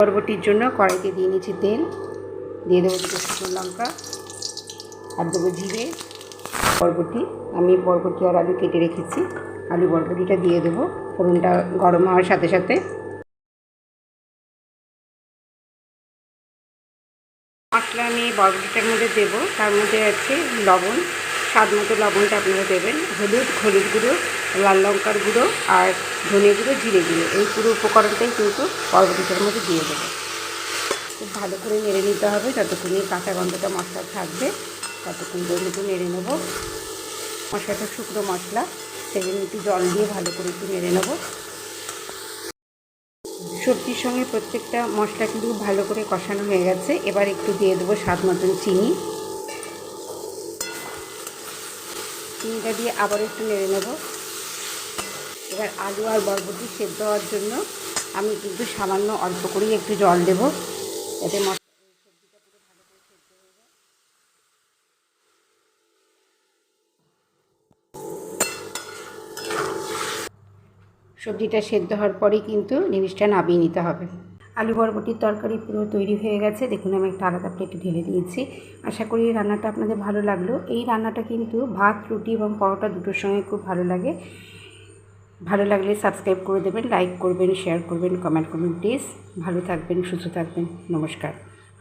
বরবটির জন্য কড়াইতে দিয়ে নিচ্ছি তেল, দিয়ে দেবো দুটো শুকনো লঙ্কা আর দেবো জিরে। বরবটি আর আলু কেটে রেখেছি, আলু বরবটিটা দিয়ে দেবো। ফোড়নটা গরম হওয়ার সাথে সাথে মশলা আমি বরবটিটার মধ্যে দেবো। তার মধ্যে আছে লবণ, স্বাদ মতো লবণটা আপনারা দেবেন, হলুদ গুঁড়ো, লাল লঙ্কার গুঁড়ো আর ধনে গুঁড়ো, জিরে গুঁড়ো। এই পুরো উপকরণটাই কিন্তু বরবটিটার মধ্যে দিয়ে দেবো। খুব ভালো করে নেড়ে নিতে হবে, যতক্ষণ কাঁচা গন্ধটা মশলা থাকবে ততক্ষণ পর্যন্ত নেড়ে নেবো। মশলাটা শুকনো মশলা, সেজন্য একটু জল দিয়ে ভালো করে একটু নেড়ে নেবো। সবজির সঙ্গে প্রত্যেকটা মশলা কিন্তু ভালো করে কষানো হয়ে গেছে। এবার একটু দিয়ে দেবো স্বাদ মতন চিনিটা দিয়ে আবার একটু নেড়ে নেব। এবার আলু আর বরবটি সেদ্ধ হওয়ার জন্য আমি কিন্তু সামান্য অল্প করেই একটু জল দেবো, যাতে সবজিটা সেদ্ধ হওয়ার পরেই কিন্তু জিনিসটা নামিয়ে নিতে হবে। আলু বরবটির তরকারি পুরো তৈরি হয়ে গেছে। দেখুন আমি একটা আলাদা প্লেটে ঢেলে দিয়েছি। আশা করি এই রান্নাটা আপনাদের ভালো লাগলো। এই রান্নাটা কিন্তু ভাত, রুটি এবং পরোটা দুটোর সঙ্গে খুব ভালো লাগে। ভালো লাগলে সাবস্ক্রাইব করে দেবেন, লাইক করবেন, শেয়ার করবেন, কমেন্ট করবেন প্লিজ। ভালো থাকবেন, সুস্থ থাকবেন। নমস্কার।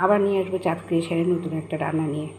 আবার নিয়ে আসবো চাঁদ ক্রিয়েশনের নতুন একটা রান্না নিয়ে।